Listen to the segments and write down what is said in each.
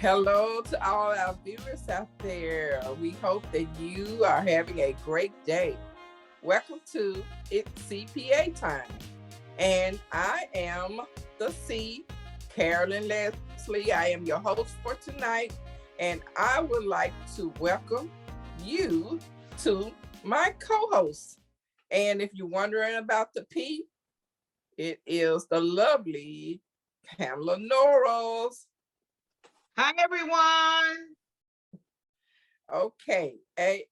Hello to all our viewers out there. We hope that you are having a great day. Welcome to It's CPA time. And I am the C, Carolyn Leslie. I am your host for tonight. And I would like to welcome you to my co-host. And if you're wondering about the P, it is the lovely Pam Norals. Hi, everyone. Okay, A.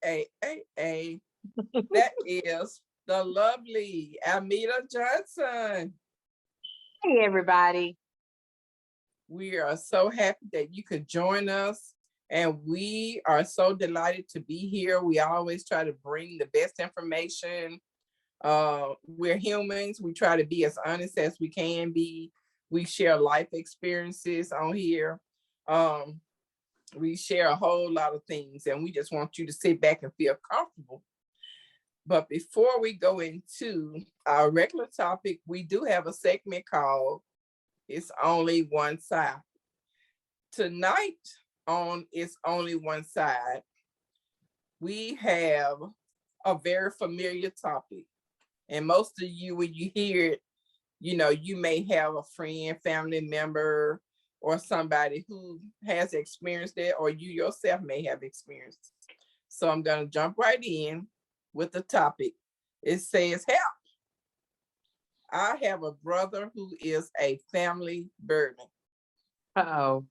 That is the lovely Almedia Johnson. Hey, everybody. We are so happy that you could join us, and we are so delighted to be here. We always try to bring the best information. We're humans. We try to be as honest as we can be. We share life experiences on here. We share a whole lot of things, and we just want you to sit back and feel comfortable. But before we go into our regular topic, we do have a segment called It's Only One Side. Tonight on It's Only One Side, we have a very familiar topic. And most of you, when you hear it, you may have a friend, family member, or somebody who has experienced it, or you yourself may have experienced it. So I'm going to jump right in with the topic. It says, help. I have a brother who is a family burden. Uh-oh.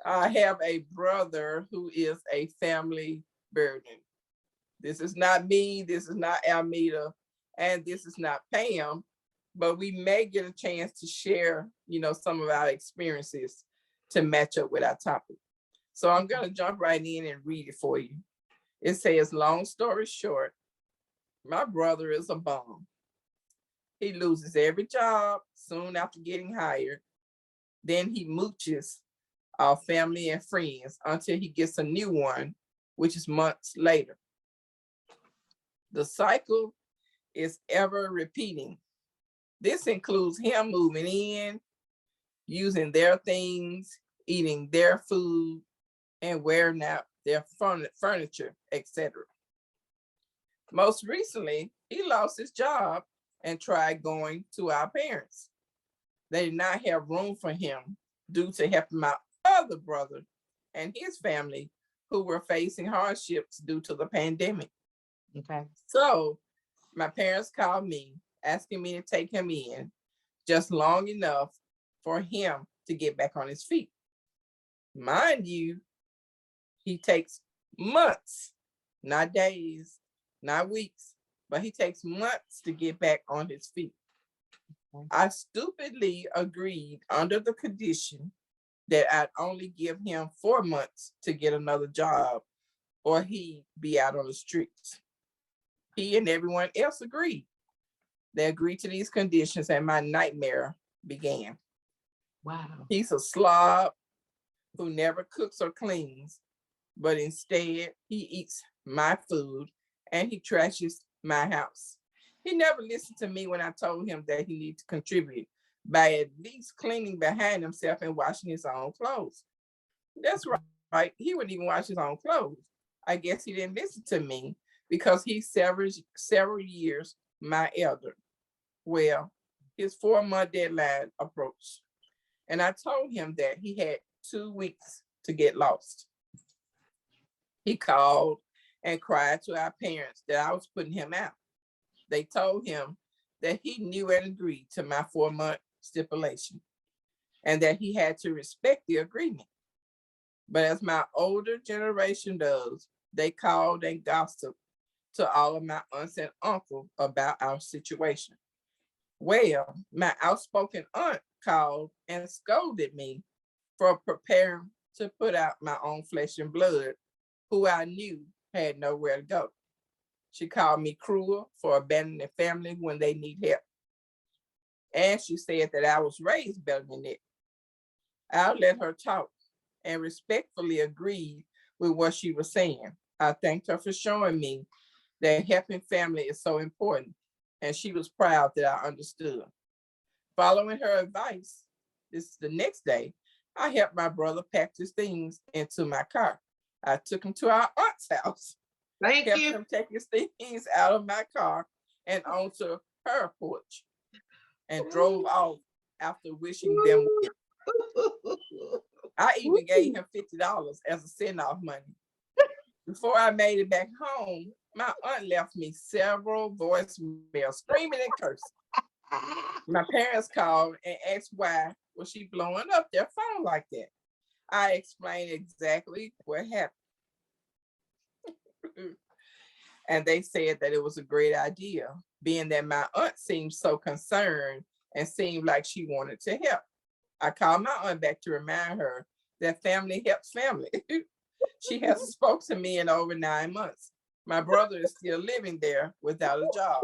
I have a brother who is a family burden. This is not me, this is not Almeida, and this is not Pam, but we may get a chance to share, some of our experiences to match up with our topic. So I'm going to jump right in and read it for you. It says, long story short, my brother is a bum. He loses every job soon after getting hired. Then he mooches our family and friends until he gets a new one, which is months later. The cycle is ever repeating. This includes him moving in, using their things, eating their food, and wearing out their furniture, etc. Most recently, he lost his job and tried going to our parents. They did not have room for him due to helping my other brother and his family who were facing hardships due to the pandemic. Okay. So my parents called me asking me to take him in just long enough for him to get back on his feet. Mind you, he takes months, not days, not weeks, but he takes months to get back on his feet. I stupidly agreed under the condition that I'd only give him 4 months to get another job or he'd be out on the streets. He and everyone else agreed. They agreed to these conditions and my nightmare began. Wow. He's a slob who never cooks or cleans, but instead he eats my food and he trashes my house. He never listened to me when I told him that he needed to contribute by at least cleaning behind himself and washing his own clothes. That's right. He wouldn't even wash his own clothes. I guess he didn't listen to me because he's several years my elder. Well, his 4-month deadline approached, and I told him that he had 2 weeks to get lost. He called and cried to our parents that I was putting him out. They told him that he knew and agreed to my 4-month stipulation and that he had to respect the agreement. But as my older generation does, they called and gossiped to all of my aunts and uncles about our situation. Well, my outspoken aunt called and scolded me for preparing to put out my own flesh and blood, who I knew had nowhere to go. She called me cruel for abandoning family when they need help. And she said that I was raised better than that. I let her talk and respectfully agreed with what she was saying. I thanked her for showing me that helping family is so important, and she was proud that I understood. Following her advice, This is the next day. I helped my brother pack his things into my car. I took him to our aunt's house, Thank helped you. him take his things out of my car and onto her porch, and drove off after wishing them well. I even gave him $50 as a send-off money. Before I made it back home, my aunt left me several voicemails screaming and cursing. My parents called and asked why was she blowing up their phone like that. I explained exactly what happened. And they said that it was a great idea, being that my aunt seemed so concerned and seemed like she wanted to help. I called my aunt back to remind her that family helps family. She hasn't spoken to me in over 9 months. My brother is still living there without a job.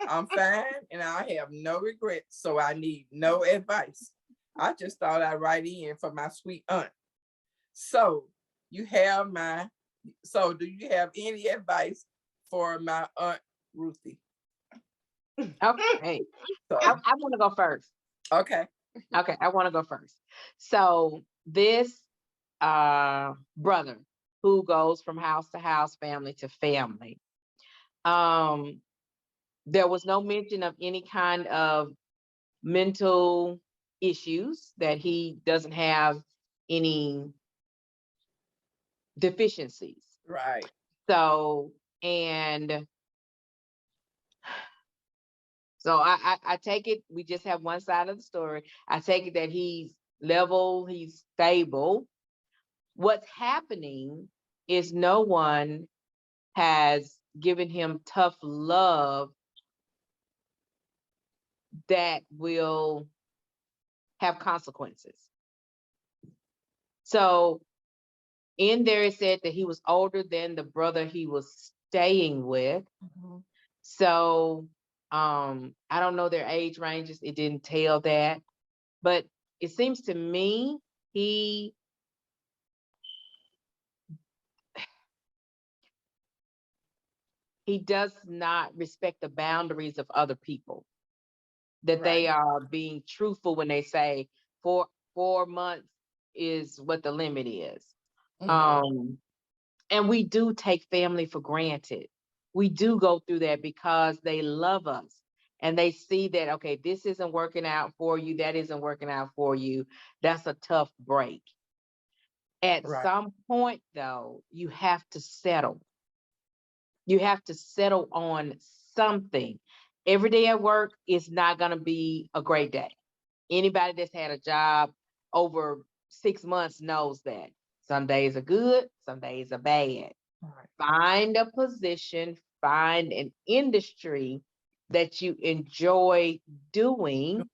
I'm fine and I have no regrets, so I need no advice. I just thought I'd write in for my sweet aunt. So do you have any advice for my Aunt Ruthie? Okay. So, I want to go first. okay. Okay, I want to go first. So this brother who goes from house to house, family to family, there was no mention of any kind of mental issues, that he doesn't have any deficiencies. Right. So, and so I take it, we just have one side of the story. I take it that he's level, he's stable. What's happening is no one has given him tough love that will have consequences. So in there it said that he was older than the brother he was staying with. Mhm. So I don't know their age ranges. It didn't tell that. But it seems to me he does not respect the boundaries of other people. That they Right. are being truthful when they say 4 months is what the limit is. Mhm. And we do take family for granted. We do go through that because they love us and they see that, okay, this isn't working out for you, that isn't working out for you. That's a tough break. At Right. some point, though, you have to settle. You have to settle on something. Every day at work is not going to be a great day. Anybody that's had a job over 6 months knows that. Some days are good, some days are bad. Right. Find a position, find an industry that you enjoy doing.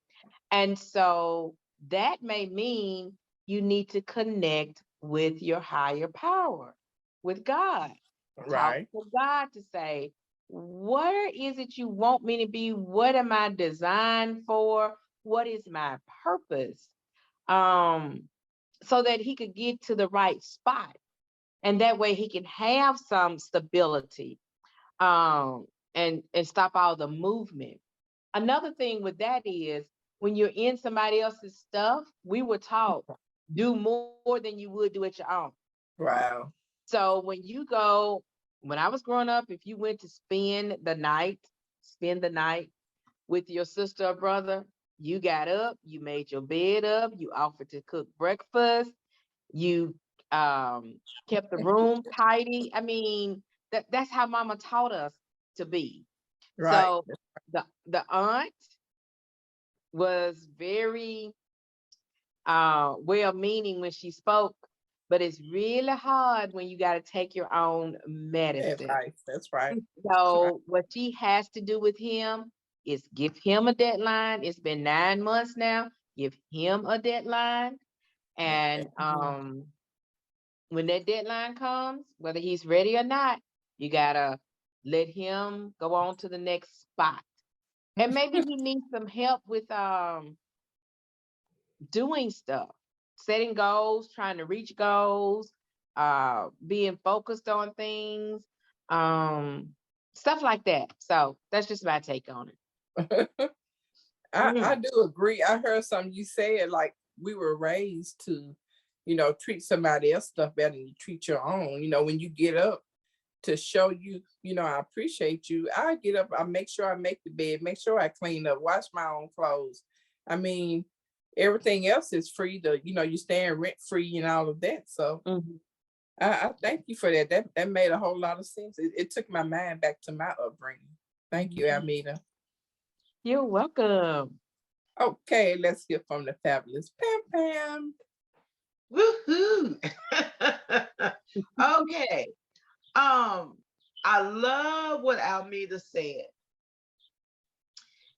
And so that may mean you need to connect with your higher power, with God. Talk Right. to God to say, where is it you want me to be? What am I designed for? What is my purpose? So that he could get to the right spot. And that way he can have some stability, um, and stop all the movement. Another thing with that is when you're in somebody else's stuff, we were taught do more than you would do at your own. Wow. So when I was growing up, if you went to spend the night with your sister or brother, you got up, you made your bed up, you offered to cook breakfast, you kept the room tidy. I mean, that's how mama taught us to be. Right. So the aunt was very well-meaning when she spoke, but it's really hard when you got to take your own medicine. Advice. That's right. That's right. So what she has to do with him is give him a deadline. It's been 9 months now. Give him a deadline. And Mhm. when that deadline comes, whether he's ready or not, you gotta let him go on to the next spot. And maybe he needs some help with doing stuff, setting goals, trying to reach goals, being focused on things, um, stuff like that. So that's just my take on it. I do agree. I heard something you said, like we were raised to, treat somebody else stuff better than you treat your own. When you get up to show you, I appreciate you. I get up, I make sure I make the bed, make sure I clean up, wash my own clothes. I mean, everything else is free to, you staying rent free and all of that. So Mhm. I thank you for that. That made a whole lot of sense. It took my mind back to my upbringing. Thank you, Almeida. You're welcome. Okay, let's hear from the fabulous Pam Pam. Woohoo! Okay. I love what Almeida said.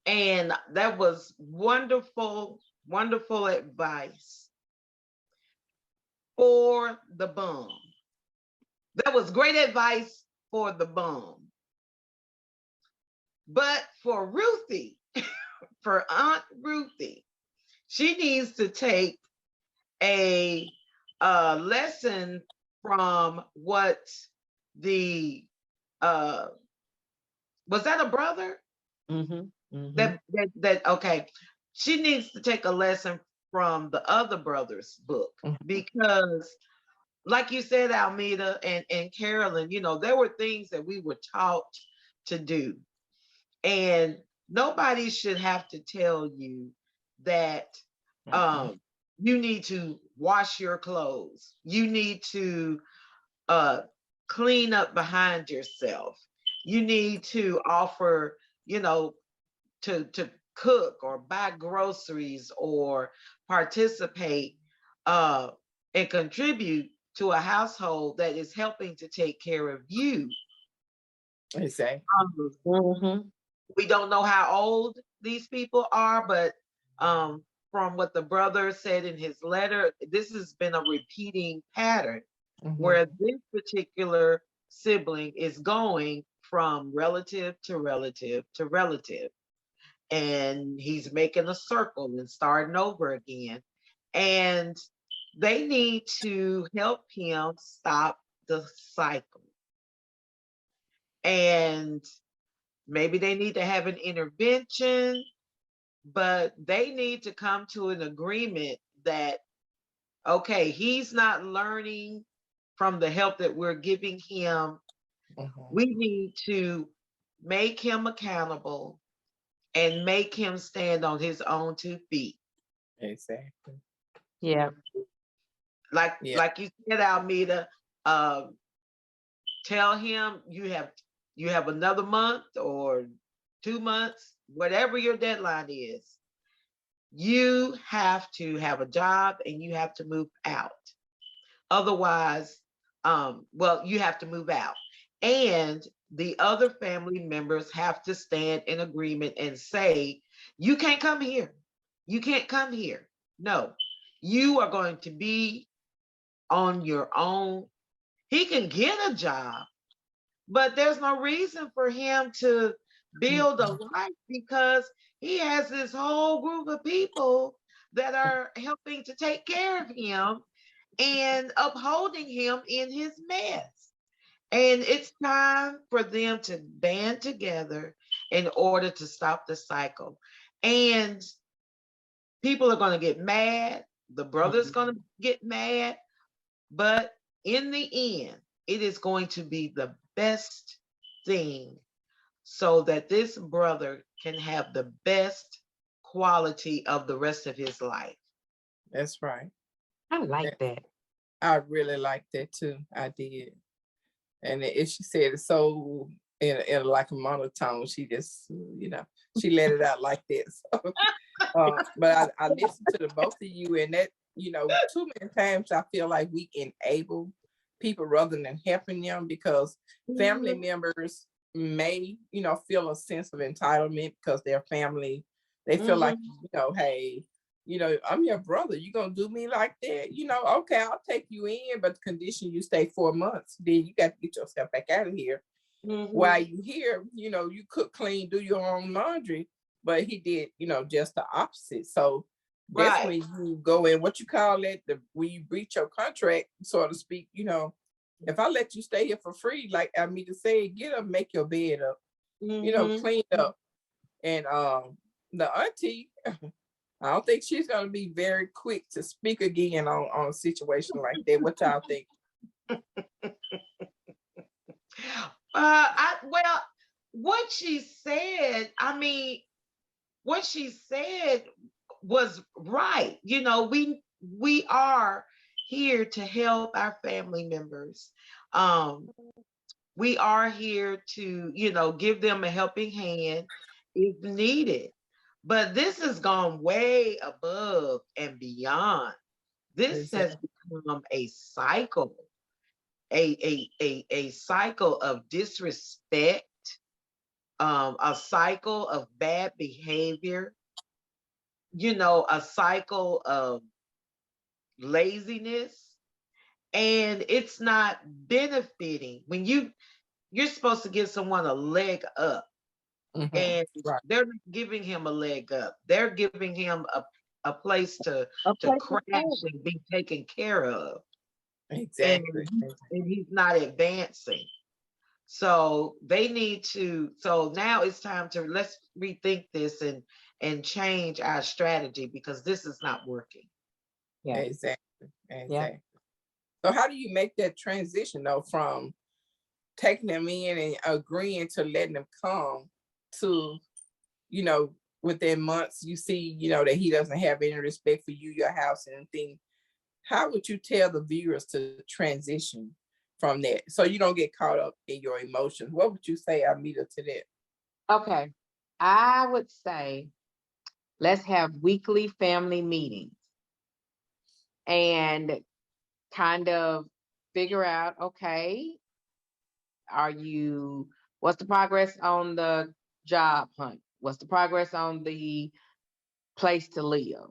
And that was wonderful, wonderful advice for the bum. That was great advice for the bum. But for Ruthie, for Aunt Ruthie, she needs to take a lesson from what the was that a brother? Mhm. Mhm. That okay. She needs to take a lesson from the other brother's book because, like you said, Almeida and Carolyn, there were things that we were taught to do. And nobody should have to tell you that you need to wash your clothes. You need to clean up behind yourself. You need to offer, to cook or buy groceries or participate and contribute to a household that is helping to take care of you. Exactly. Mhm. We don't know how old these people are, but from what the brother said in his letter, this has been a repeating pattern where this particular sibling is going from relative to relative to relative. And he's making a circle and starting over again. And they need to help him stop the cycle. And maybe they need to have an intervention, but they need to come to an agreement that, okay, he's not learning from the help that we're giving him. We need to make him accountable and make him stand on his own 2 feet. Exactly. Yeah. Like Yeah. like you said, Almeida, tell him you have another month or 2 months, whatever your deadline is. You have to have a job and you have to move out. Otherwise, well, you have to move out. And the other family members have to stand in agreement and say, you can't come here. You can't come here. No, you are going to be on your own. He can get a job, but there's no reason for him to build a life because he has this whole group of people that are helping to take care of him and upholding him in his mess. And it's time for them to band together in order to stop the cycle. And people are going to get mad. The brother's going to get mad. But in the end, it is going to be the best thing so that this brother can have the best quality of the rest of his life. That's right. I like that. I really like that too. I did. And she said it so in like a monotone. She just, she let it out like this. But I listened to the both of you, and that, too many times I feel like we enable people rather than helping them because family members may, feel a sense of entitlement because their family, they feel like, hey, I'm your brother. You gonna do me like that? Okay, I'll take you in, but the condition you stay 4 months, then you got to get yourself back out of here. While you here, you cook, clean, do your own laundry, but he did, just the opposite. So that's when you go in, what you call it, when you breach your contract, so to speak, if I let you stay here for free, like Amita said, get up, make your bed up, clean up. And the auntie, I don't think she's gonna be very quick to speak again on a situation like that. What y'all think? Well, what she said, I mean, what she said was right. You know, we are here to help our family members. Um, we are here to, you know, give them a helping hand if needed. But this has gone way above and beyond. This has Exactly. become a cycle, a cycle of disrespect, a cycle of bad behavior, you know, a cycle of laziness, and it's not benefiting when you're supposed to give someone a leg up, and Right. they're not giving him a leg up. They're giving him a place A to place to crash stand. and be taken care of, and Exactly. and he's not advancing. So they need to, so now it's time to, let's rethink this and change our strategy, because this is not working. Yeah. Exactly. Yeah. Exactly. So how do you make that transition though from taking them in and agreeing to letting them come to, you know, within months you see, you know, that he doesn't have any respect for you, your house, and anything? How would you tell the viewers to transition from that so you don't get caught up in your emotions? What would you say, Amita, to that? Okay. I would say let's have weekly family meetings and kind of figure out, okay, what's the progress on the job hunt? What's the progress on the place to live?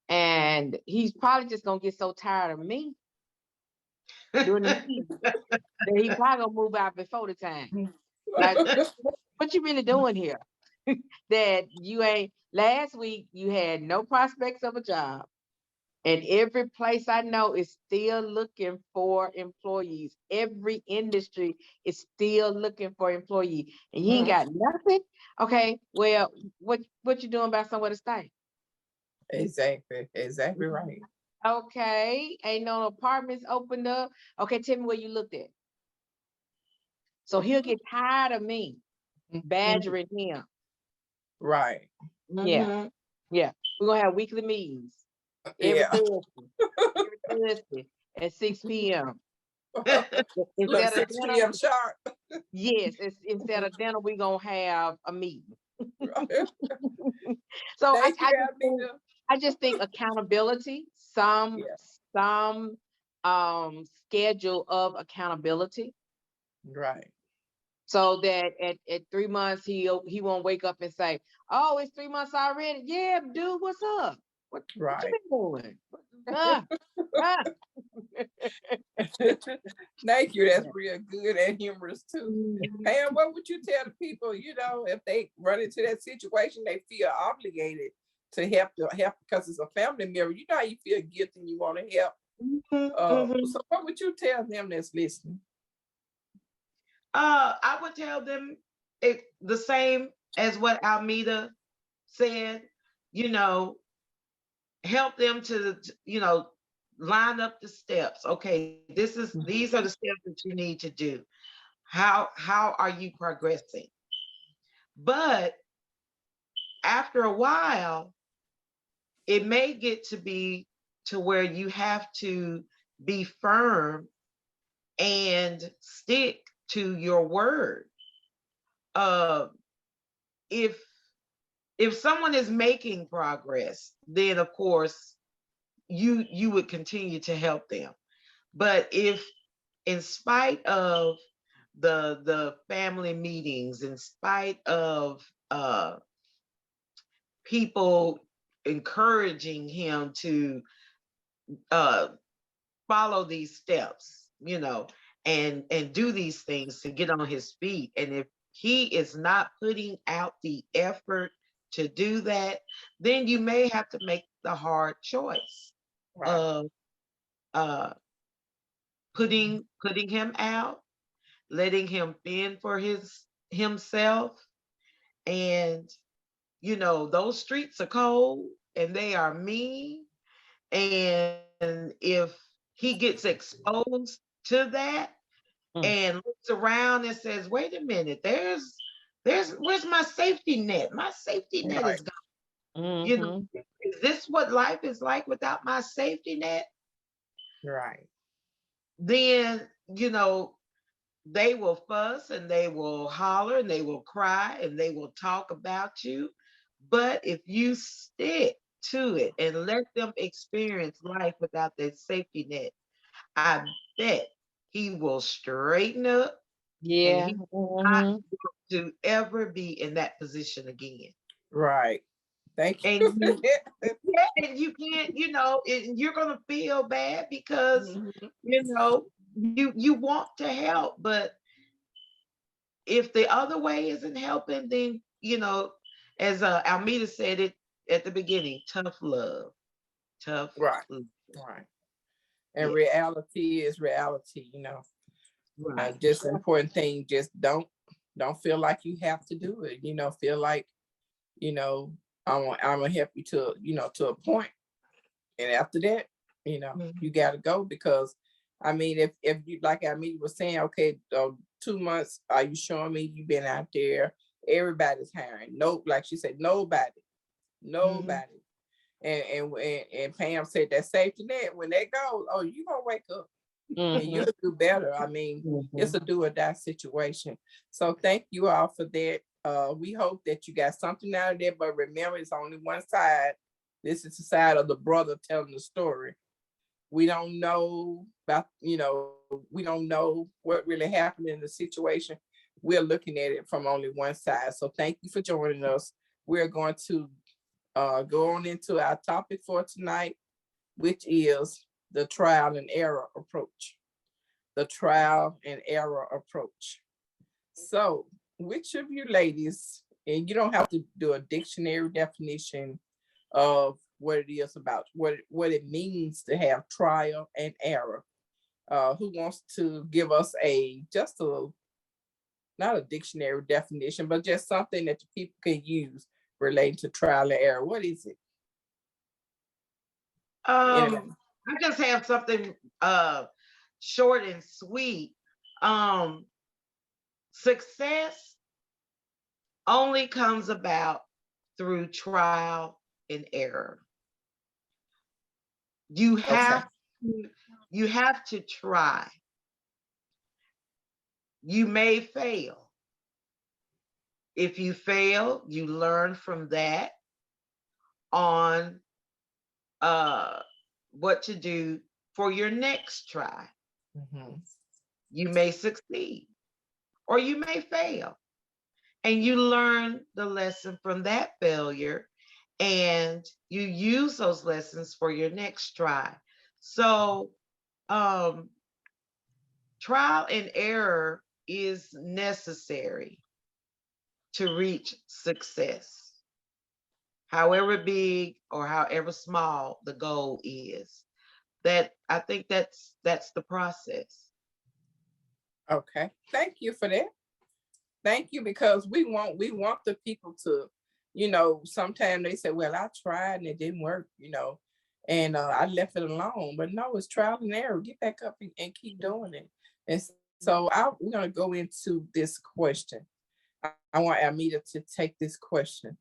And he's probably just gonna get so tired of me during the meeting that he probably gonna move out before the time. Like, what you really doing here? That you ain't, last week you had no prospects of a job. And every place I know is still looking for employees. Every industry is still looking for employees. And you ain't got nothing? Okay, well, what you doing about somewhere to stay? Exactly. Exactly right. Okay, ain't no apartments opened up. Okay, tell me where you looked at. So he'll get tired of me badgering him. Right. Yeah, yeah. We're gonna have weekly meetings every Yeah. Thursday. Every Thursday at 6 p.m. Look, Instead of 6 dinner, p.m. sharp. yes, instead of dinner, we're gonna have a meeting. So Thank you, think Amita. I just think accountability, some Yeah. some schedule of accountability, Right. so that at 3 months he won't wake up and say, "Oh, it's 3 months already." Yeah, dude, what's up? What you Right. been doing? Ah, ah. Thank you. That's real good and humorous too. Pam, what would you tell the people, you know, if they run into that situation, they feel obligated to help because it's a family member. You know how you feel guilty and you want to help. So what would you tell them that's listening? I would tell them the same as what Almeida said, you know, help them to, you know, line up the steps. Okay, these are the steps that you need to do. How are you progressing? But after a while, it may get to be to where you have to be firm and stick to your word. Uh, if if someone is making progress, then of course you would continue to help them. But if, in spite of the family meetings, in spite of people encouraging him to uh, follow these steps, you know, and do these things to get on his feet, and if he is not putting out the effort to do that, then you may have to make the hard choice Right. of uh, putting him out, letting him fend for himself, and you know, those streets are cold and they are mean. And if he gets exposed to that Mm. and looks around and says, wait a minute, where's my safety net? My safety net Right. is gone. You know, Mhm. is this what life is like without my safety net? Right. Then, you know, they will fuss and they will holler and they will cry and they will talk about you. But if you stick to it and let them experience life without that safety net, I bet he will straighten up and Yeah. he not Mhm. to ever be in that position again. Right. Thank And you. you, yeah, and you can't, you know, you're gonna feel bad because Mhm. you know you want to help, but if the other way isn't helping, then you know, as Almeida said it at the beginning, tough love, tough Right. love. Right. And Yes, reality is reality, you know. right. Just an important thing, just don't feel like you have to do it. You know, feel like, you know, I'm gonna help you to, you know, to a point. And after that, you know, Mhm. you gotta go because I mean, if you like I mean was saying, okay, 2 months, are you showing me you've been out there? Everybody's hiring. No, like she said, Mhm. nobody. And Pam said that safety net, when they go, oh, you gonna wake up and you'll Mhm. do better. I mean, it's Mhm. a do or die situation. So thank you all for that. We hope that you got something out of there, but remember, it's only one side. This is the side of the brother telling the story. We don't know about, you know, we don't know what really happened in the situation. We're looking at it from only one side. So thank you for joining us. We're going to go on into our topic for tonight, which is the trial and error approach. The trial and error approach. So, which of you ladies, and you don't have to do a dictionary definition of what it is about, what it means to have trial and error. Who wants to give us a just a not a dictionary definition, but just something that the people can use relating to trial and error? What is it? Anybody? I just have something short and sweet. Um, Success only comes about through trial and error. You Okay. have to, you have to try. You may fail. If you fail, you learn from that on uh, what to do for your next try. Mhm. You may succeed or you may fail. And you learn the lesson from that failure and you use those lessons for your next try. So, um, trial and error is necessary to reach success, however big or however small the goal is. That I think that's the process. Okay. Thank you for that. Thank you, because we want the people to, you know, sometimes they say, well, I tried and it didn't work, you know, and I left it alone. But no, it's trial and error. Get back up and keep doing it. And so we're gonna go into this question. I want Amita to take this question.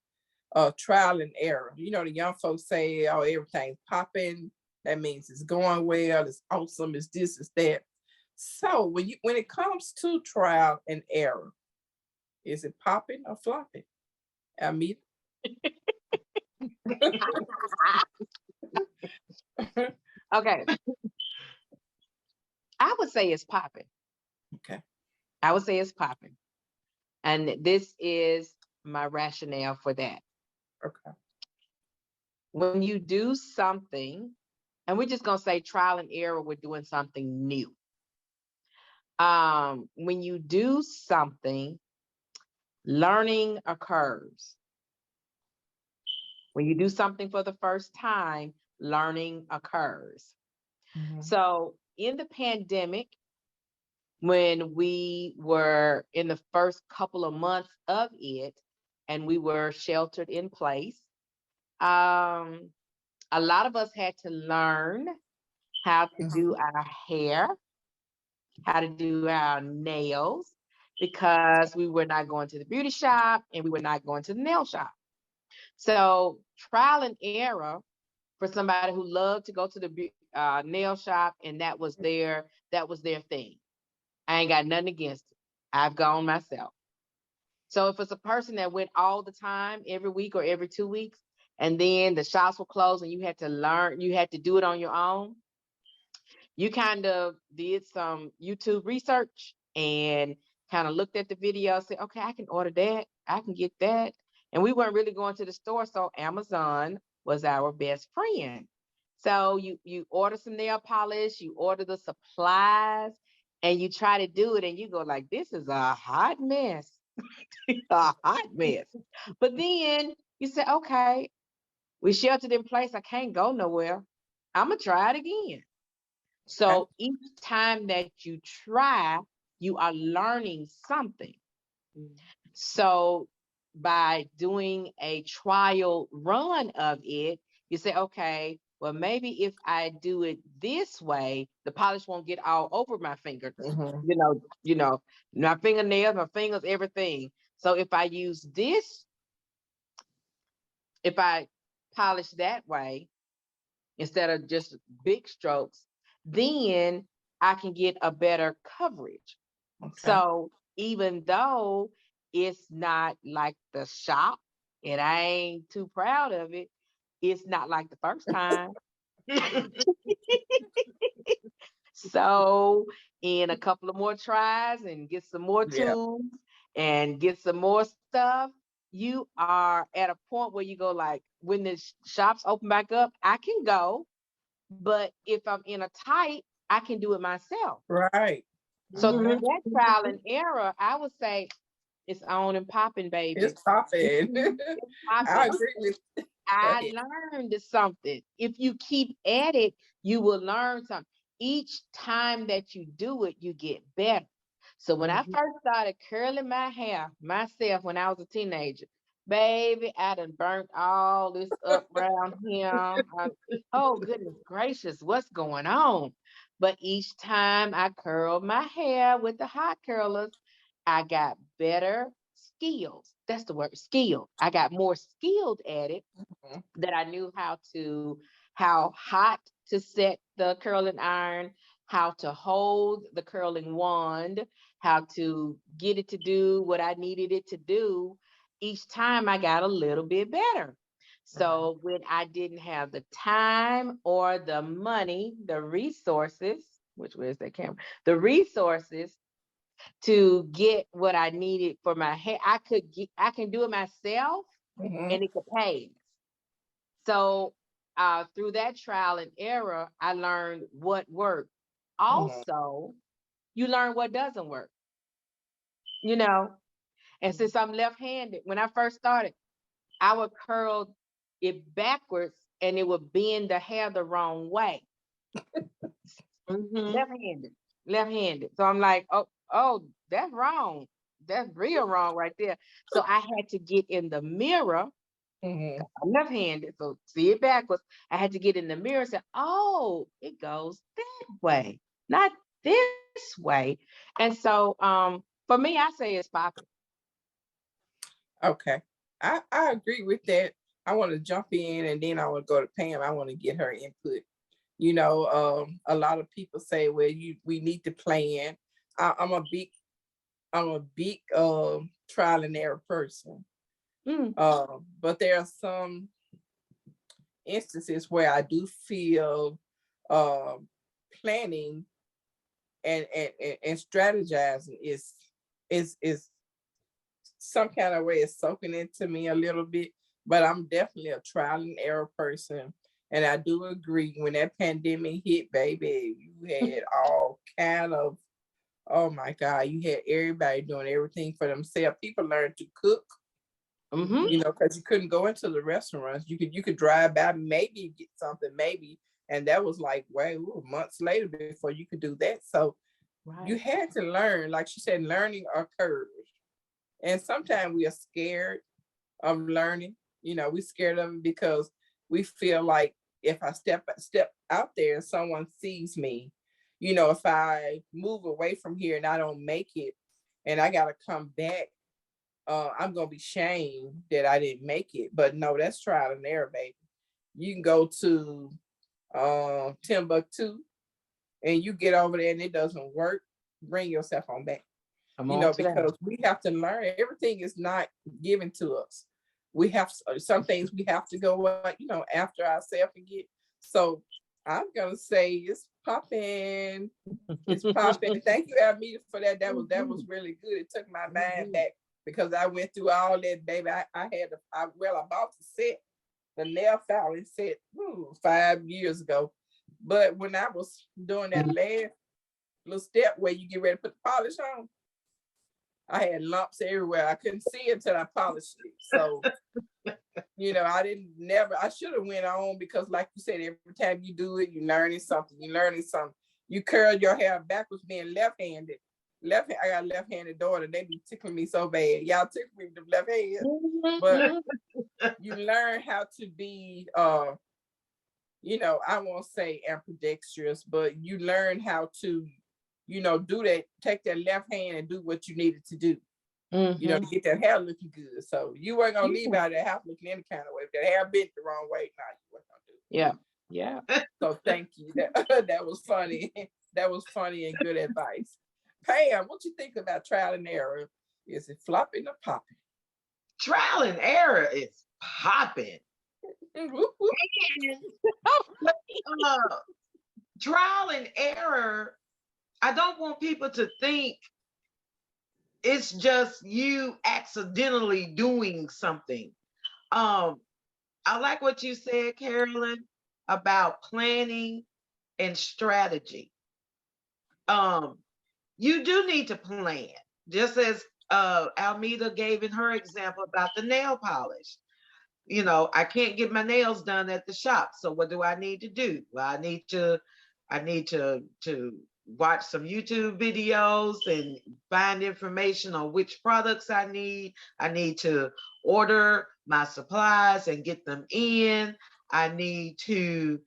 Trial and error. You know, the young folks say, oh, everything's popping. That means it's going well, it's awesome, it's this, it's that. So when it comes to trial and error, is it popping or flopping? Amita? Okay, I would say it's popping. Okay. I would say it's popping. And this is my rationale for that. Okay. When you do something, and we're just going to say trial and error, we're doing something new. When you do something, learning occurs. When you do something for the first time, learning occurs. Mhm. So in the pandemic, when we were in the first couple of months of it, and we were sheltered in place. Um, a lot of us had to learn how to do our hair, how to do our nails, because we were not going to the beauty shop and we were not going to the nail shop. So trial and error for somebody who loved to go to the nail shop, and that was their thing. I ain't got nothing against it. I've gone myself. So if it's a person that went all the time, every week or every 2 weeks, and then the shops were closed and you had to learn, you had to do it on your own, you kind of did some YouTube research and kind of looked at the video, said, okay, I can order that, I can get that. And we weren't really going to the store, so Amazon was our best friend. So you order some nail polish, you order the supplies, and you try to do it, and you go like, this is a hot mess, a hot mess. But then you say, okay, we sheltered in place. I can't go nowhere. I'm gonna try it again. Okay. So each time that you try, you are learning something. So by doing a trial run of it, you say, okay, well, maybe if I do it this way, the polish won't get all over my fingers. Mhm. My fingernails, my fingers, everything. So if I use this, if I polish that way instead of just big strokes, then I can get a better coverage. Okay. So even though it's not like the shop, and I ain't too proud of it, it's not like the first time. So in a couple of more tries and get some more Yeah. tools and get some more stuff, you are at a point where you go like, when the shops open back up, I can go, but if I'm in a tight, I can do it myself. Right. So through Mhm. that trial and error, I would say it's on and popping, baby. It's popping. It's I popping. agree with. Go I ahead. learned something. If you keep at it, you will learn something. Each time that you do it, you get better. So when I Mhm. first started curling my hair myself when I was a teenager, baby, I done burnt all this up around here. Oh, goodness gracious, what's going on? But each time I curled my hair with the hot curlers, I got better skills. That's the word, skill. I got more skilled at it, Mhm. that I knew how hot to set the curling iron, how to hold the curling wand, how to get it to do what I needed it to do. Each time I got a little bit better. Right. So when I didn't have the time or the money, the resources, which was that camera, the resources to get what I needed for my hair, I can do it myself Mhm. and it could pay. So through that trial and error, I learned what worked. Mhm. Also, you learn what doesn't work, you know. And since I'm left-handed, when I first started, I would curl it backwards and it would bend the hair the wrong way. Mhm. Left-handed, left-handed. So I'm like, oh, that's wrong. That's real wrong right there. So I had to get in the mirror. Mhm. I'm left-handed, so see it backwards. I had to get in the mirror and say, oh, it goes that way, not this way. And so for me, I say it's popping. Okay. I agree with that. I want to jump in and then I want to go to Pam. I want to get her input. A lot of people say, well, we need to plan. I, I'm a big trial and error person. Mm, But there are some instances where I do feel uh, planning and strategizing is some kind of way is soaking into me a little bit. But I'm definitely a trial and error person. And I do agree when that pandemic hit, baby, you had all kind of, oh my God, you had everybody doing everything for themselves. People learned to cook, mm-hmm. because you couldn't go into the restaurants. You could drive by, maybe get something, maybe, and that was like months later before you could do that. So you Right. had to learn, like she said, learning occurs, and sometimes we are scared of learning. You know, we scared of it because we feel like if I step out there and someone sees me, you know, if I move away from here and I don't make it and I gotta come back, I'm gonna be shamed that I didn't make it. But no, that's trial and error, baby. You can go to Timbuktu and you get over there and it doesn't work, bring yourself on back. Come You on know, to that. because we have to learn. Everything is not given to us. We have some things we have to go, you know, after ourselves and get. So I'm gonna say it's popping. It's popping. Thank you, Almedia, for that. That was really good. It took my mind back because I went through all that, baby. I bought the set, the nail filing set, 5 years ago. But when I was doing that last little step where you get ready to put the polish on, I had lumps everywhere. I couldn't see it until I polished it. So, you know, I should have went on because like you said, every time you do it, you're learning something. You curl your hair backwards being left-handed. I got a left-handed daughter. They be tickling me so bad. Y'all tickle me with the left hand. But you learn how to be, you know, I won't say ambidextrous, but you learn how to, you know, do that, take that left hand and do what you needed to do, you know, to get that hair looking good. So you weren't gonna leave out of the house looking any kind of way. If that hair bent the wrong way, nah, you weren't gonna do it. Yeah. Yeah. So thank you. That was funny. That was funny and good advice. Pam, what you think about trial and error? Is it flopping or popping? Trial and error is popping. Whoop, whoop. Trial and error, I don't want people to think it's just you accidentally doing something. I like what you said, Carolyn, about planning and strategy. You do need to plan, just as Almeida gave in her example about the nail polish. You know, I can't get my nails done at the shop. So what do I need to do? Well, I need to watch some YouTube videos and find information on which products I need. I need to order my supplies and get them in. I need to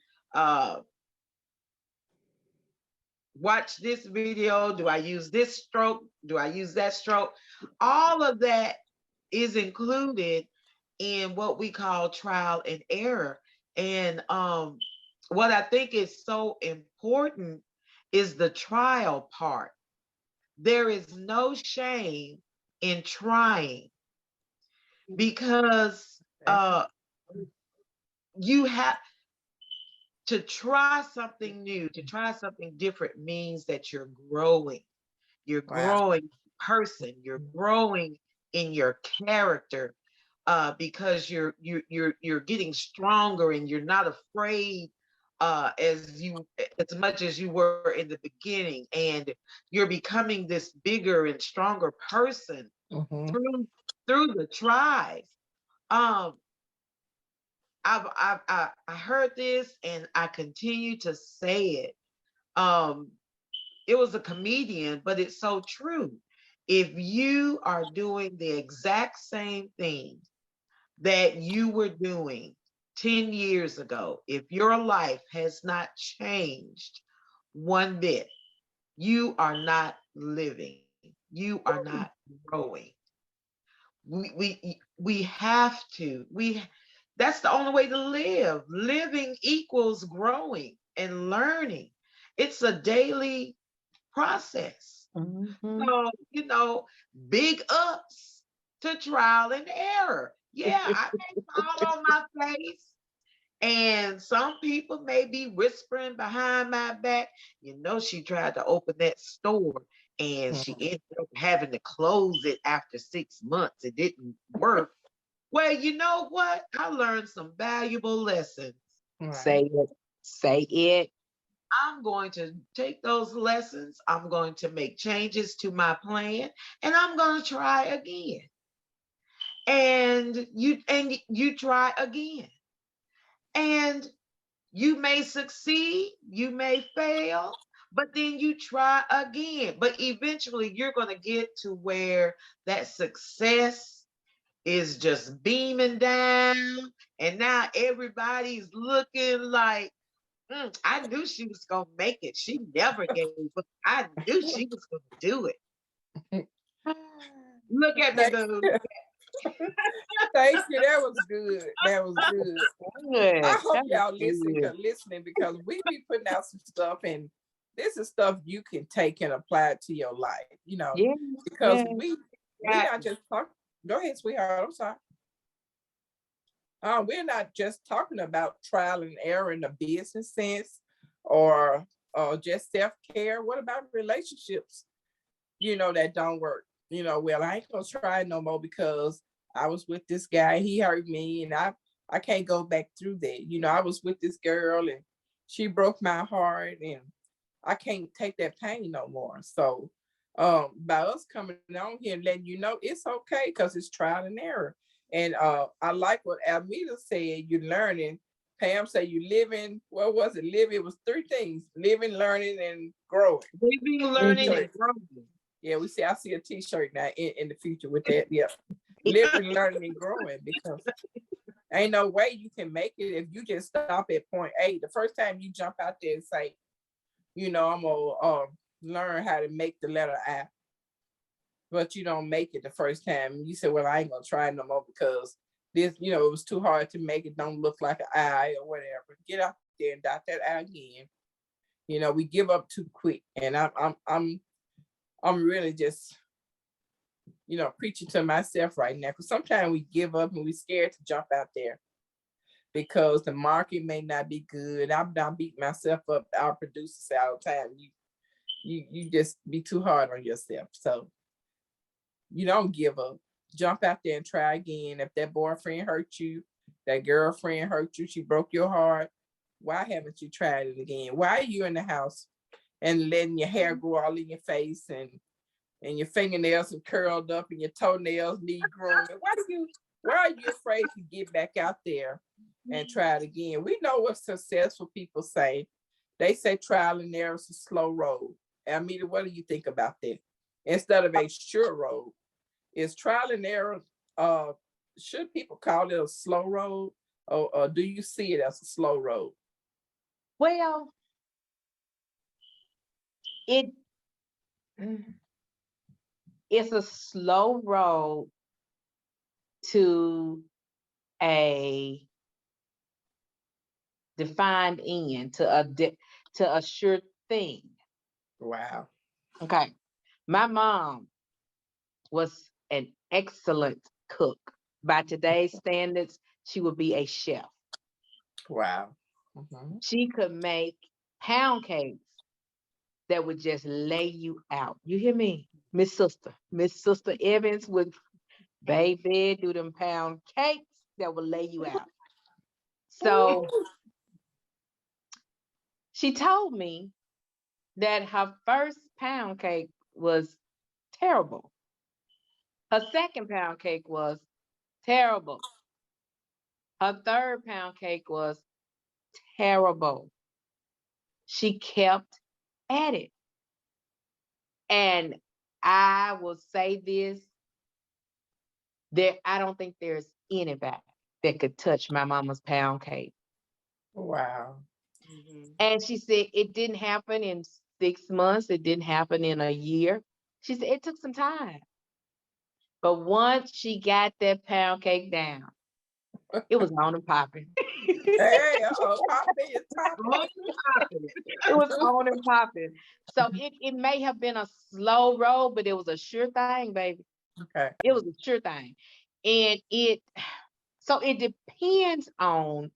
watch this video. Do I use this stroke? Do I use that stroke? All of that is included in what we call trial and error. And what I think is so important is the trial part. There is no shame in trying because you have to try something new, to try something different means that you're growing. You're growing person, you're growing in your character. Because you're getting stronger and you're not afraid as much as you were in the beginning, and you're becoming this bigger and stronger person through the tries. I heard this and I continue to say it. It was a comedian, but it's so true. If you are doing the exact same thing that you were doing 10 years ago, if your life has not changed one bit, you are not living. You are not growing. We have to. That's the only way to live. Living equals growing and learning. It's a daily process. So, you know, big ups to trial and error. Yeah, I may fall on my face, and some people may be whispering behind my back. You know, she tried to open that store and she ended up having to close it after 6 months. It didn't work. Well, you know what? I learned some valuable lessons. Say it. Say it. I'm going to take those lessons. I'm going to make changes to my plan, and I'm going to try again. And you try again. And you may succeed, you may fail, but then you try again. But eventually you're going to get to where that success is just beaming down, and now everybody's looking like, I knew she was gonna make it. She never gave up. I knew she was gonna do it. Look at me, dude. Thank you. That was good. That was good. Good. I hope That was y'all good. listening because we be putting out some stuff, and this is stuff you can take and apply to your life, Yeah, because yeah. we Yeah. not just talking. Go ahead, sweetheart. I'm sorry. We're not just talking about trial and error in the business sense or just self-care. What about relationships, that don't work? Well, I ain't gonna try no more because I was with this guy, he hurt me, and I can't go back through that. I was with this girl and she broke my heart, and I can't take that pain no more. So by us coming on here and letting you know it's okay because it's trial and error. And I like what Almedia said, you're learning. Pam said you living, what was it? Living, it was three things: living, learning, and growing. Living, learning, Mhm. and growing. Yeah, I see a t-shirt now in the future with that. Yeah. Living, learning, and growing, because ain't no way you can make it if you just stop at point A. The first time you jump out there and say, I'm gonna learn how to make the letter I, but you don't make it the first time. You say, well, I ain't gonna try no more because this, it was too hard to make it. Don't look like an I or whatever. Get out there and dot that I again. We give up too quick, and I'm really just preaching to myself right now, because sometimes we give up and we're scared to jump out there because the market may not be good. I'm not beating myself up. Our producers say all the time, you just be too hard on yourself. So you don't give up. Jump out there and try again. If that boyfriend hurt you, that girlfriend hurt you, she broke your heart, why haven't you tried it again? Why are you in the house and letting your hair grow all in your face, and your fingernails are curled up and your toenails need grooming? Why are you afraid to get back out there and try it again? We know what successful people say. They say trial and error is a slow road. Almedia, what do you think about that? Instead of a sure road, is trial and error, should people call it a slow road, or do you see it as a slow road? Well, it it's a slow road to a defined end, to a sure thing. Wow. Okay. My mom was an excellent cook. By today's standards, she would be a chef. Wow. Mhm. She could make pound cakes that would just lay you out. You hear me? Miss Sister Evans would, baby, do them pound cakes that would lay you out. So she told me that her first pound cake was terrible. Her second pound cake was terrible. Her third pound cake was terrible. She kept at it. And I will say this, I don't think there's anybody that could touch my mama's pound cake. Wow. And she said it didn't happen in 6 months. It didn't happen in a year. She said it took some time. But once she got that pound cake down, it was on and popping. Hey, popping is Oh, popping. It was on and popping. So it may have been a slow road, but it was a sure thing, baby. Okay. It was a sure thing. And so it depends on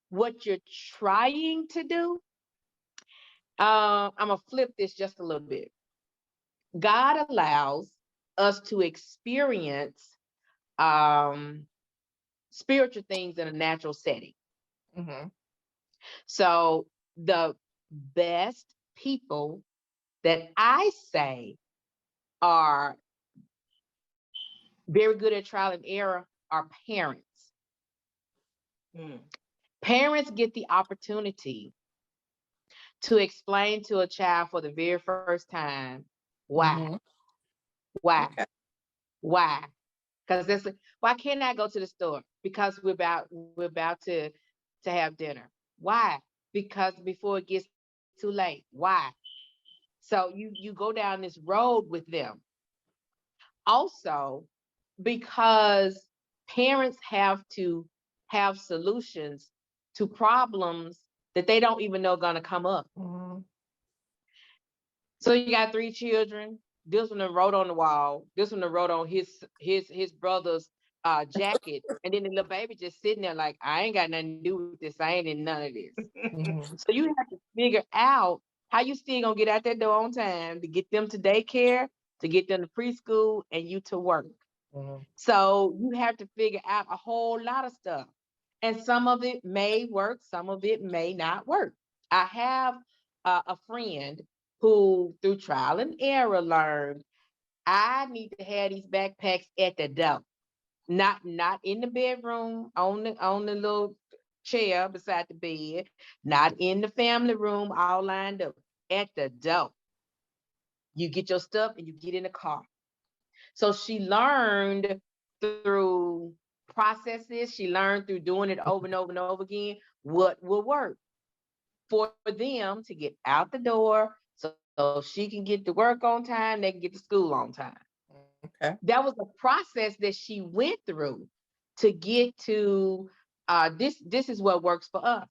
what you're trying to do. I'm gonna flip this just a little bit. God allows us to experience spiritual things in a natural setting. Mm-hmm. So the best people that I say are very good at trial and error are parents. Mm. Parents get the opportunity to explain to a child for the very first time why, Mm-hmm. why, Okay. why. Because that's why can't I go to the store? Because we're about to have dinner. Why? Because before it gets too late. Why? So you go down this road with them. Also, because parents have to have solutions to problems that they don't even know gonna come up. Mhm. So you got 3 children. This one done wrote on the wall. This one done wrote on his brother's jacket. And then the little baby just sitting there like, I ain't got nothing to do with this. I ain't in none of this. Mhm. So you have to figure out how you still gonna get out that door on time to get them to daycare, to get them to preschool, and you to work. Mhm. So you have to figure out a whole lot of stuff. And some of it may work, some of it may not work. I have a friend who, through trial and error, learned I need to have these backpacks at the door, not in the bedroom on the little chair beside the bed, not in the family room all lined up, at the door. You get your stuff and you get in the car. So she learned through processes, she learned through doing it over and over and over again what will work for them to get out the door so she can get to work on time, they can get to school on time. Okay. That was a process that she went through to get to this is what works for us.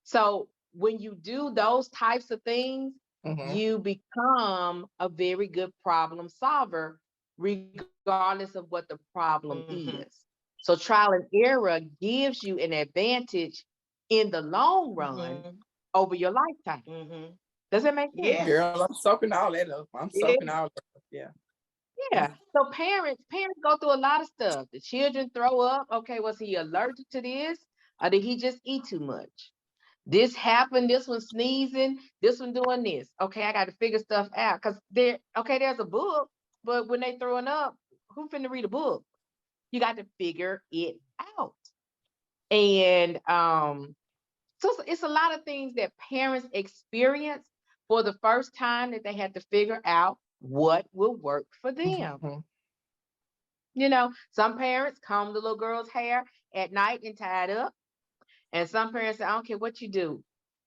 So when you do those types of things, Mhm. you become a very good problem solver, regardless of what the problem Mhm. is. So trial and error gives you an advantage in the long run Mhm. over your lifetime. Mhm. Does that make sense? Yeah. Girl, I'm soaking all that up. I'm Yeah. soaking all that up. Yeah. Yeah. So parents go through a lot of stuff. The children throw up. Okay, was he allergic to this? Or did he just eat too much? This happened, this one sneezing, this one doing this. Okay, I got to figure stuff out. Because there's a book, but when they throwing up, who finna read a book? You got to figure it out. And so it's a lot of things that parents experience for the first time that they had to figure out what will work for them. Mhm. Some parents comb the little girl's hair at night and tie it up. And some parents say, I don't care what you do.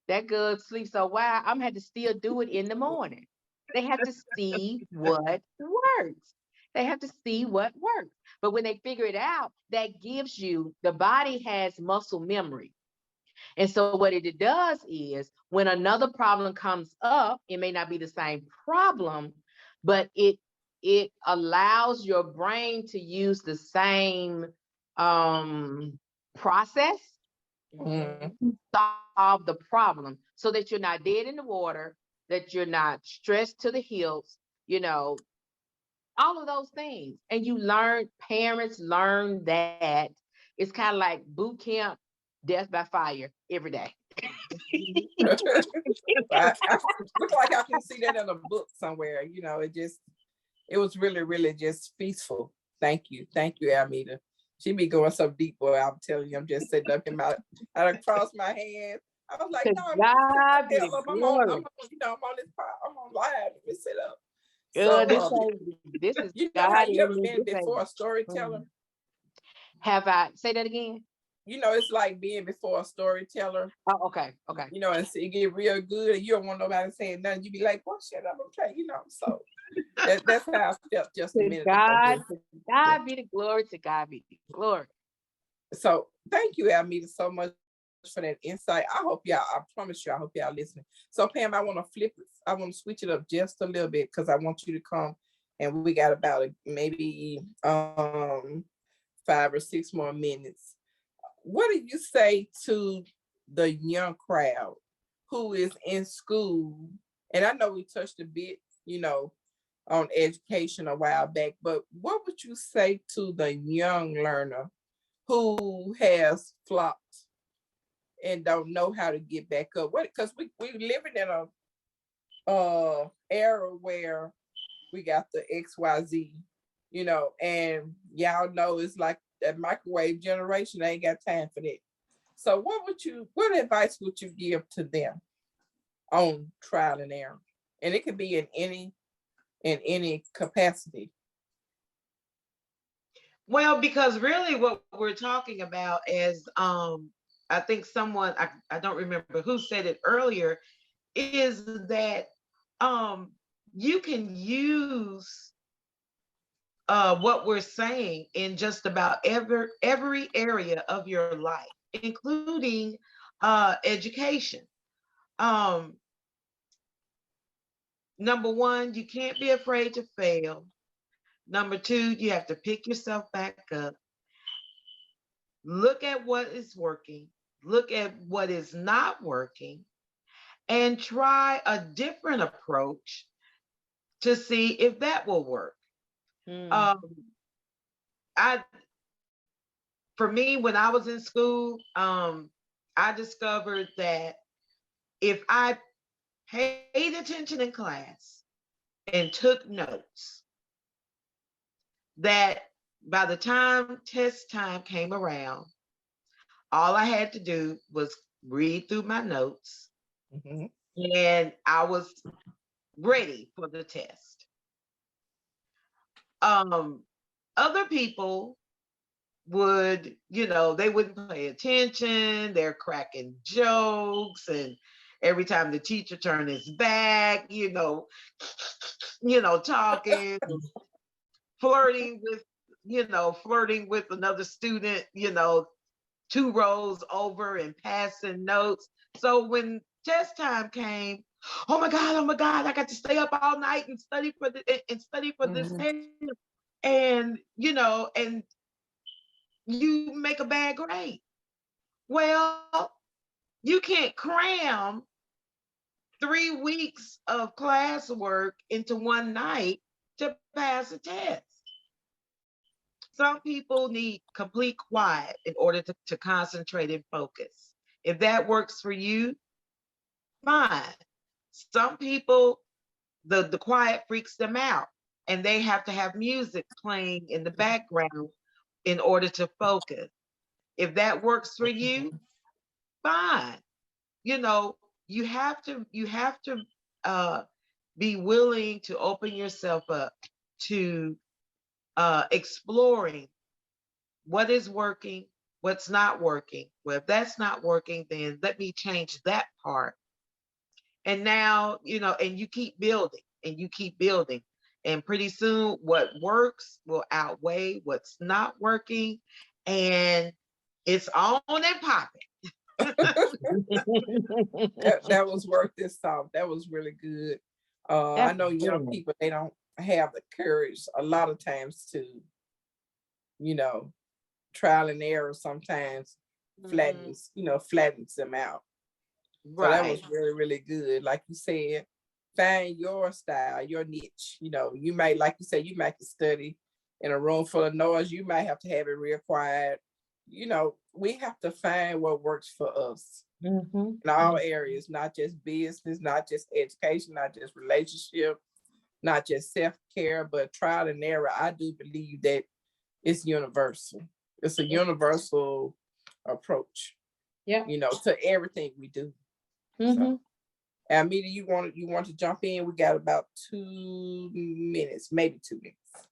That girl sleeps so wild, I'm gonna have to still do it in the morning. They have to see what works. They have to see what works. But when they figure it out, that gives you the body has muscle memory. And so what it does is when another problem comes up, it may not be the same problem, but it allows your brain to use the same process Mhm. Mhm. to solve the problem so that you're not dead in the water, that you're not stressed to the hills, you know, all of those things. And parents learn that it's kind of like boot camp, death by fire every day. I look like I can see that in a book somewhere. It was really, really just peaceful. Thank you, Almeida. She be going so deep, boy. I'm telling you, I'm just sitting up in my, I done crossed my hands. I was like, To no, let me sit God the be the hell up. glory. I'm on this part. I'm on live. Let me sit up. This So, this is you know how God you in ever me. been This before a mm. storyteller? Have I say that again? It's like being before a storyteller. Oh, okay, okay. And so it get real good, and you don't want nobody saying nothing. You be like, "Well, shut up, okay." So that's how I felt just a To minute ago. God, Just to yeah. God be the glory. To God be the glory. So thank you, Almeida, so much for that insight. I promise you, I hope y'all listening. So Pam, I want to flip it. I want to switch it up just a little bit because I want you to come, and we got about maybe 5 or 6 more minutes. What do you say to the young crowd who is in school? And I know we touched a bit, on education a while back, but what would you say to the young learner who has flopped and don't know how to get back up? Because we living in a era where we got the XYZ, and y'all know it's like that microwave generation. They ain't got time for that. So what advice would you give to them on trial and error? And it could be in any capacity. Well, because really what we're talking about is, I think someone, I don't remember who said it earlier, is that um, you can use what we're saying in just about every area of your life, including education. Um, Number one, you can't be afraid to fail. Number two, you have to pick yourself back up. Look at what is working, look at what is not working, and try a different approach to see if that will work. Mm. Um, I, for me, when I was in school, I discovered that if I paid attention in class and took notes, that by the time test time came around, all I had to do was read through my notes Mhm. and I was ready for the test. Um, Other people would, they wouldn't pay attention. They're cracking jokes, and every time the teacher turned his back, talking, flirting with, flirting with another student, two rows over and passing notes. So when test time came, oh my God, I got to stay up all night and study for this Mhm. test. And you make a bad grade. Well, you can't cram 3 weeks of classwork into one night to pass a test. Some people need complete quiet in order to concentrate and focus. If that works for you, fine. Some people, the quiet freaks them out and they have to have music playing in the background in order to focus. If that works for you, fine. You know, you have to uh, be willing to open yourself up to exploring what is working, what's not working. Well, if that's not working, then let me change that part. And now, and you keep building and you keep building. And pretty soon, what works will outweigh what's not working. And it's on and popping. That was worth this song. That was really good. I That's know young good. people, they don't have the courage a lot of times to, you know, trial and error sometimes Mhm. flattens them out. So that was Right. really, really good. Like you said, find your style, your niche. You might, like you said, you might can study in a room full of noise. You might have to have it real quiet. We have to find what works for us Mhm. in all Mm. areas, not just business, not just education, not just relationship, not just self-care, but trial and error. I do believe that it's universal. It's a universal approach, Yeah. to everything we do. So, Mhm. Almedia, you want to jump in? We got about 2 minutes, maybe 2 minutes.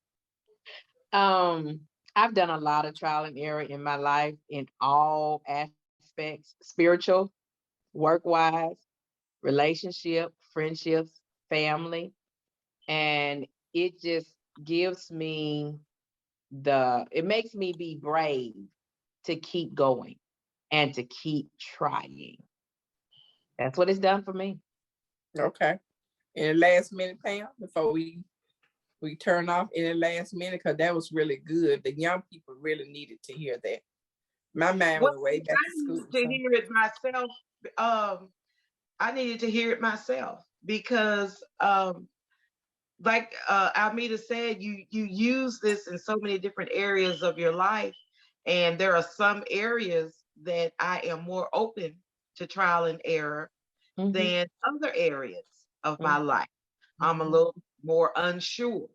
Um, I've done a lot of trial and error in my life in all aspects, spiritual, work wise, relationship, friendships, family. And it just gives me it makes me be brave to keep going and to keep trying. That's what it's done for me. Okay. In the last minute, Pam, before we turn off in the last minute, because that was really good. The young people really needed to hear that. My mind Well, went way back to I school. needed to So, hear it myself. Um, I needed to hear it myself because, like Almeida said, you use this in so many different areas of your life, and there are some areas that I am more open to trial and error Mhm. than other areas of my Mhm. life. I'm a Mhm. little more unsure,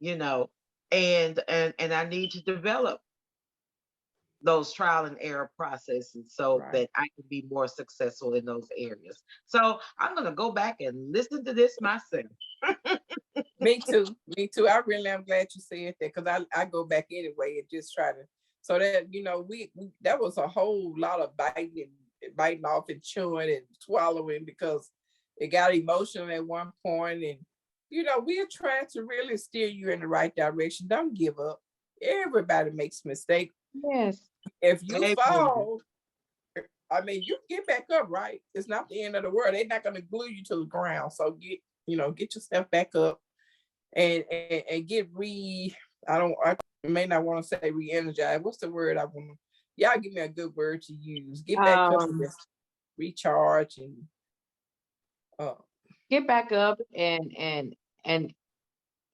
you know, and I need to develop those trial and error processes so Right. that I can be more successful in those areas. So I'm going to go back and listen to this myself. Me too. Me too. I really am glad you said that because I go back anyway and just try to, so that, we that was a whole lot of biting off and chewing and swallowing because it got emotional at one point. And, we're trying to really steer you in the right direction. Don't give up. Everybody makes mistakes. Yes. If you Amen. fall, I mean, you get back up, right? It's not the end of the world. They're not going to glue you to the ground. So get yourself back up and get I may not want to say re-energized. What's the word I want to, y'all give me a good word to use. Get back up and recharge and get back up and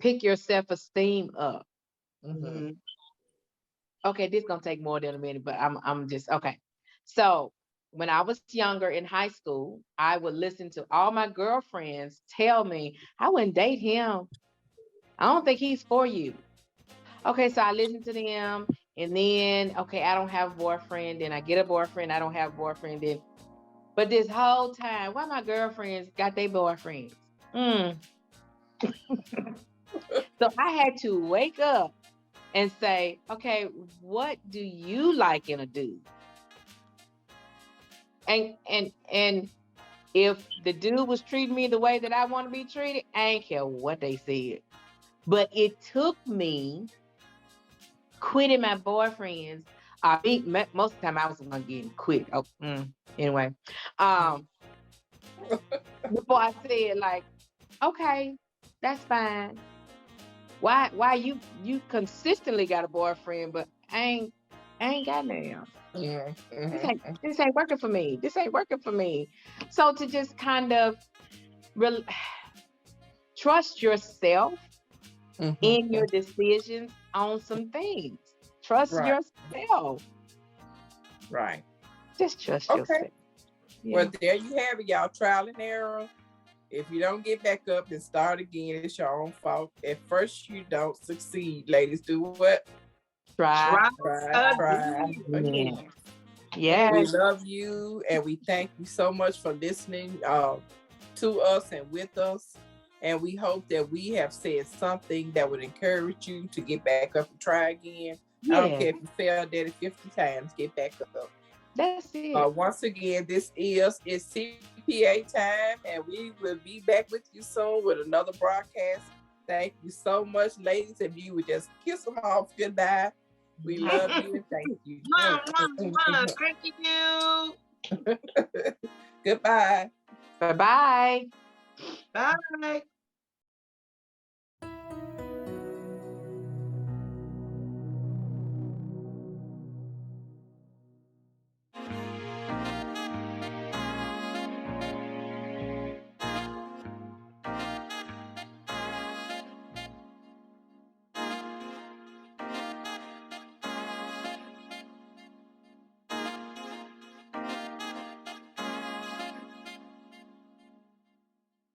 pick your self-esteem up. Mhm. Okay, this is gonna take more than a minute, but I'm just okay. So when I was younger in high school, I would listen to all my girlfriends tell me I wouldn't date him. I don't think he's for you. Okay, so I listen to them, and then okay, I don't have a boyfriend. Then I get a boyfriend. I don't have a boyfriend. Then, but this whole time, why my girlfriends got their boyfriends? So I had to wake up and say, okay, what do you like in a dude? And if the dude was treating me the way that I want to be treated, I ain't care what they said. But it took me quitting my boyfriends. Most of the time I was the one getting quit. Anyway, before I said like, okay, that's fine. Why you consistently got a boyfriend, but I ain't got none. This ain't working for me. This ain't working for me. So to just kind of trust yourself in your decisions on some things. Trust yourself. Right. Just trust yourself. Yeah. Well, there you have it, y'all. Trial and error. If you don't get back up and start again, it's your own fault. At first, you don't succeed. Ladies, do what? Try again. Yeah. We love you and we thank you so much for listening to us and with us. And we hope that we have said something that would encourage you to get back up and try again. Yeah. I don't care if you failed at it 50 times, get back up. That's it. Once again, it's CPA time, and we will be back with you soon with another broadcast. Thank you so much, ladies. If you would just kiss them off goodbye. We love you and thank you. Thank you. Goodbye. Bye-bye. Bye.